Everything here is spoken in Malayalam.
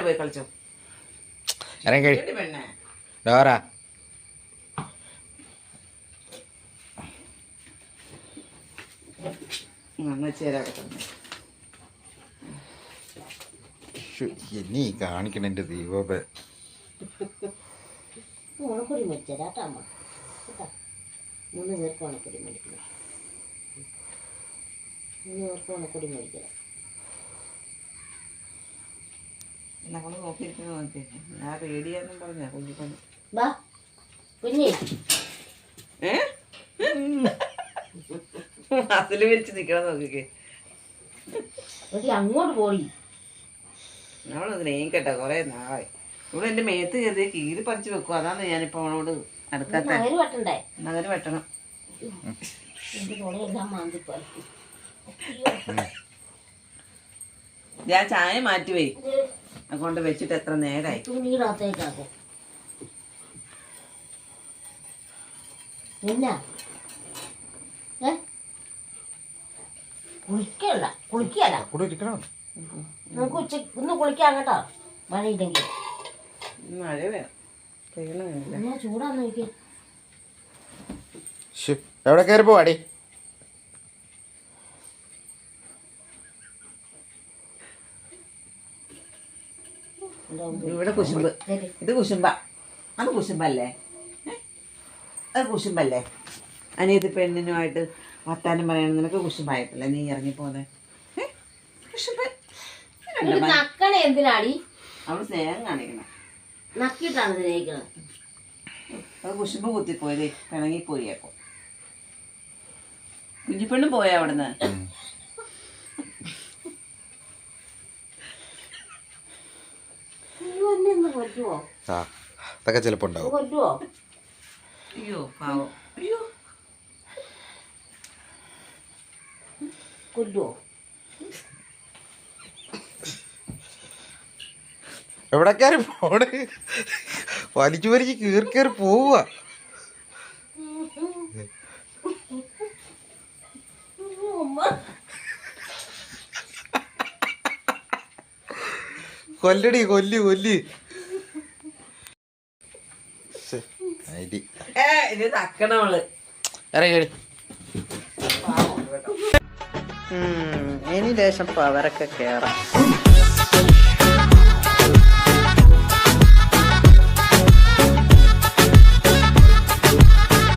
പോയി കളിച്ചോ. പെണ്ണെ ഡോറ എന്നീ കാണിക്കണ എന്റെ ദൈവമേ. ഓണക്കൊടി മേടിച്ചേരാട്ടാ അമ്മ കേട്ടോ. 3 പേർക്ക് ഓണക്കൊടി മേടിക്കണം. 3 പേർക്ക് ഓണക്കൊടി മേടിക്കണം. നമ്മള് നോക്കിയിരിക്കുന്ന ഞാൻ പേടിയാന്നും പറഞ്ഞ കുഞ്ഞിപ്പണി. വാ കുഞ്ഞി അതില് വിരിച്ച് നിക്കണം നോക്കിക്കേ. അങ്ങോട്ട് പോയി. അവളൊന്ന് നീക്കട്ടെ കൊറേ നാളായി. ഇവിടെ എന്റെ മേത്ത് കയറി കീറി പറിച്ച് വെക്കും. അതാണ് ഞാനിപ്പോ അവളോട് അടുക്കാത്ത. നഗര് വെട്ടണം. ഞാൻ ചായ മാറ്റിവേ അതുകൊണ്ട് വെച്ചിട്ട് എത്ര നേരായി. നമുക്ക് ഉച്ചക്ക് ഒന്ന് കുളിക്കാം കേട്ടോ. മഴയില്ലെങ്കിൽ മഴ വേണം. ചൂടാന്ന് നോക്കിയ എവിടെ കയറി പോവാടി. ഇവിടെ കുശുമ്പ്. ഇത് കുശുമ്പ. അത് കുശുമ്പല്ലേ? അത് കുശുമ്പല്ലേ? അനിയത്തി പെണ്ണിനുമായിട്ട് വർത്താനം പറയണം. നിനക്ക് കുശുമ്പായിട്ടല്ലേ നീ ഇറങ്ങിപ്പോന്നെ? എന്തിനാടി അവള് സ്നേഹം കാണിക്കണം. നക്കിട്ടാണ് സ്നേഹിക്കണം. അത് കുശുമ്പ് കുത്തിപ്പോയതേ പിണങ്ങിപ്പോയി. അപ്പൊ കുഞ്ഞിപ്പെണ്ണും പോയ അവിടുന്ന്. അതൊക്കെ ചിലപ്പോ ഉണ്ടാവും. അയ്യോ പാവം. അയ്യോ കൊല്ലുവോ? എവിടെ കയറി പോണ്? വലിച്ചു വലിച്ച് കീറി കയറി പോവുക. കൊല്ലടി കൊല്ലി കൊല്ലി. ഇത് തക്കണവള് ഇറങ്ങി. ഇനി ലേശം പവരൊക്കെ കേറാം.